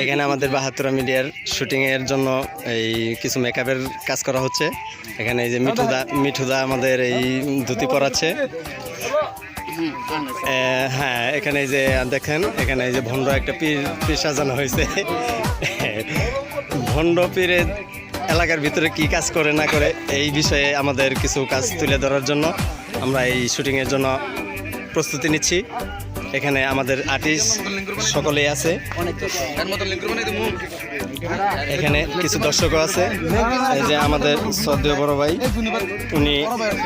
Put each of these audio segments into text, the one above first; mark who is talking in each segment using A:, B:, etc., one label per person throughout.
A: এখানে আমাদের ৭২ মিডিয়ার শুটিংয়ের জন্য এই কিছু মেকআপের কাজ করা হচ্ছে। এখানে এই যে মিঠুদা আমাদের এই ধুতি পরাচ্ছে। হ্যাঁ, এখানে এই যে দেখেন, এখানে এই যে ভণ্ড একটা পীর সাজানো হয়েছে। ভণ্ড পীরের এলাকার ভিতরে কি কাজ করে না করে এই বিষয়ে আমাদের কিছু কাজ তুলে ধরার জন্য আমরা এই শুটিংয়ের জন্য প্রস্তুতি নিচ্ছি। এখানে আমাদের আর্টিস্ট সকলেই আছে, এখানে কিছু দর্শকও আছে। এই যে আমাদের শ্রদ্ধেয় বড় ভাই, উনি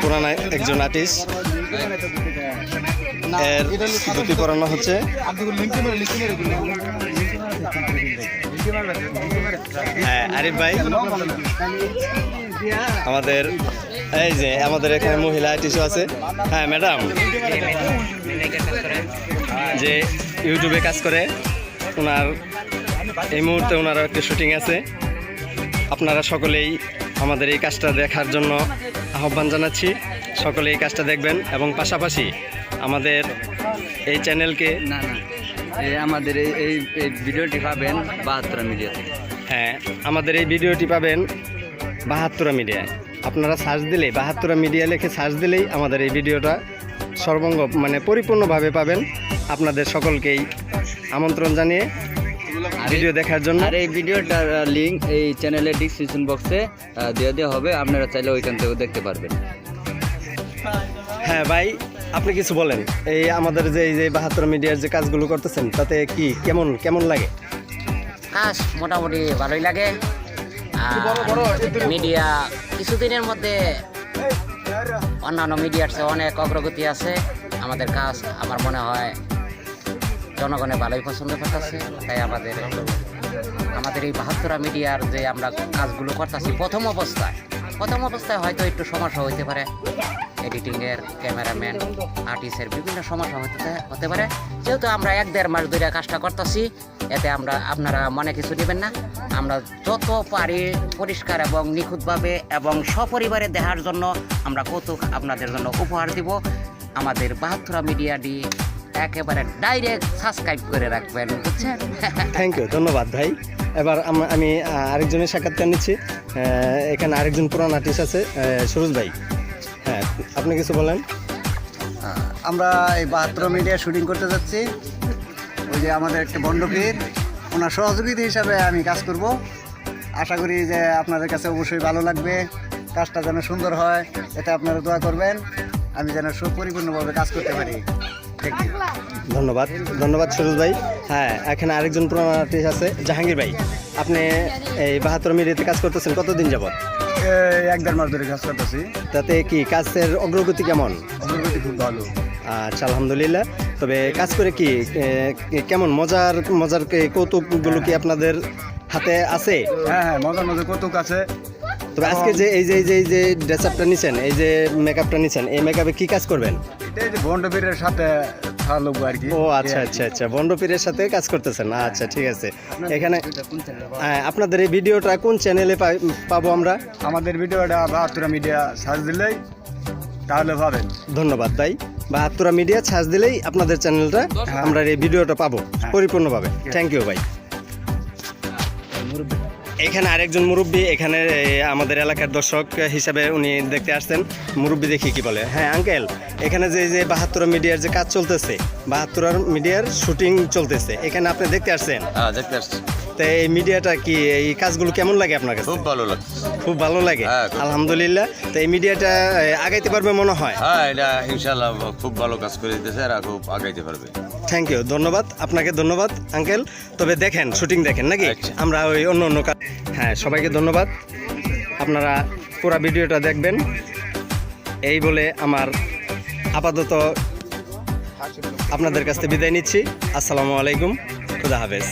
A: পুরানা একজন আর্টিস্ট, এর ধুতি পরানো হচ্ছে। হ্যাঁ, আরিফ ভাই আমাদের, এই যে আমাদের এখানে মহিলা আর্টিস্টও আছে। হ্যাঁ ম্যাডাম, যে ইউটিউবে কাজ করে, ওনার এই মুহূর্তে ওনারও একটা শুটিং আছে। আপনারা সকলেই আমাদের এই কাজটা দেখার জন্য আহ্বান জানাচ্ছি। সকলে এই কাজটা দেখবেন এবং পাশাপাশি আমাদের এই চ্যানেলকে
B: আমাদের এই ভিডিওটি পাবেন ৭২ মিডিয়া থেকে।
A: হ্যাঁ, আমাদের এই ভিডিওটি পাবেন ৭২ মিডিয়ায়। আপনারা সার্চ দিলেই ৭২ মিডিয়া লিখে সার্চ দিলেই আমাদের এই ভিডিওটা সর্বঙ্গ পরিপূর্ণভাবে পাবেন। আপনাদের সকলকেই আমন্ত্রণ জানিয়ে ভিডিও দেখার জন্য।
B: আর এই ভিডিওটার লিঙ্ক এই চ্যানেলের ডিসক্রিপশন বক্সে দিয়ে দেওয়া হবে, আপনারা চাইলে ওইখান থেকেও দেখতে পারবেন।
A: হ্যাঁ ভাই, আপনি কিছু বলেন। এই আমাদের যে এই যে ৭২ মিডিয়ার যে কাজগুলো করতেছেন, তাতে কি কেমন লাগে?
C: কাজ মোটামুটি ভালোই লাগে। মিডিয়া কিছুদিনের মধ্যে অন্যান্য মিডিয়ার চেয়ে অনেক অগ্রগতি আছে। আমাদের কাজ আমার মনে হয় জনগণে ভালোই পছন্দ করতেছে। তাই আমাদের এই ৭২ মিডিয়ার যে আমরা কাজগুলো করতেছি প্রথম অবস্থায় হয়তো একটু সমস্যা হইতে পারে, এডিটিংয়ের, ক্যামেরাম্যান, আর্টিস্টের বিভিন্ন সমস্যা হতে পারে। যেহেতু আমরা ১-১.৫ মাস ধরে কাজটা করতেছি, এতে আপনারা মনে কিছু নেবেন না। আমরা যত পারি পরিষ্কার এবং নিখুঁতভাবে এবং সপরিবারে দেখার জন্য আমরা কৌতুক আপনাদের জন্য উপহার দিব। আমাদের ৭২ মিডিয়াটি একেবারে ডাইরেক্ট সাবস্ক্রাইব করে রাখবেন, বুঝছেন?
A: থ্যাংক ইউ, ধন্যবাদ ভাই। এবার আমি আরেকজনের সাক্ষাৎকার নিচ্ছি। এখানে আরেকজন পুরান আর্টিস্ট আছে, সুরজ ভাই। হ্যাঁ, আপনি কিছু বলেন।
D: আমরা এই ৭২ মিডিয়া শুটিং করতে যাচ্ছি। ওই যে আমাদের একটা বন্ডপীর, ওনার সহযোগিতা হিসাবে আমি কাজ করব। আশা করি যে আপনাদের কাছে অবশ্যই ভালো লাগবে, কাজটা যেন সুন্দর হয়, এটা আপনারা দোয়া করবেন, আমি যেন সুপরিপূর্ণভাবে কাজ করতে পারি।
A: ধন্যবাদ সুরজ ভাই। হ্যাঁ, এখানে আরেকজন পুরান আর্টিস্ট আছে, জাহাঙ্গীর ভাই। আপনি এই ৭২ মিডিয়াতে কাজ করতেছেন কতদিন যাবত?
D: ১-১.৫ মাস ধরে কাজ করতেছি।
A: তাতে কি কাজের অগ্রগতি কেমন?
D: অগ্রগতি খুব ভালো।
A: আচ্ছা, আলহামদুলিল্লাহ। তবে কাজ করে কি কেমন মজার কৌতুকগুলো কি আপনাদের হাতে আছে?
D: হ্যাঁ, মজার কৌতুক আছে।
A: তবে আজকে যে এই যে ড্রেস আপটা নিচ্ছেন, এই যে মেকআপটা নিচ্ছেন, এই মেকআপে কি কাজ করবেন?
D: এই যে বন্ডপীরের সাথে থাকবো আর কি।
A: ও আচ্ছা, বন্ডপীরের সাথে কাজ করতেছেন। আচ্ছা, ঠিক আছে। এখানে আপনাদের এই ভিডিওটা কোন চ্যানেলে পাবো আমরা?
D: আমাদের ভিডিওটা ৭২ মিডিয়া সার্চ দিলেই তাহলে পাবেন।
A: ধন্যবাদ ভাই। ৭২ মিডিয়া সার্চ দিলেই আপনাদের চ্যানেলটা আমরা এই ভিডিওটা পাবো পরিপূর্ণভাবে। থ্যাংক ইউ ভাই। এখানে আরেকজন মুরব্বী, এখানে আমাদের এলাকার দর্শক হিসাবে উনি দেখতে আসছেন। মুরব্বী দেখি কি বলে। হ্যাঁ আঙ্কেল, এখানে যে ৭২ মিডিয়ার যে কাজ চলতেছে, ৭২ মিডিয়ার শুটিং চলতেছে, এখানে আপনি দেখতে আসছেন?
E: হ্যাঁ, দেখতে আসছি।
A: তো এই মিডিয়াটা কি, এই কাজগুলো কেমন লাগে আপনার কাছে? খুব ভালো লাগে। আলহামদুলিল্লাহ। তো এই মিডিয়াটা আগাইতে পারবে মনে হয়?
E: হ্যাঁ, এটা ইনশাআল্লাহ খুব ভালো কাজ করে দিতেছে, আর খুব আগাইতে পারবে।
A: থ্যাংক ইউ, ধন্যবাদ আপনাকে। ধন্যবাদ আঙ্কেল। তবে দেখেন, শুটিং দেখেন নাকি? আমরা ওই অন্য কাজ। হ্যাঁ, সবাইকে ধন্যবাদ। আপনারা পুরো ভিডিওটা দেখবেন। এই বলে আমার আপাতত আপনাদের কাছ থেকে বিদায় নিচ্ছি। আসসালামু আলাইকুম, খুদা হাফেজ।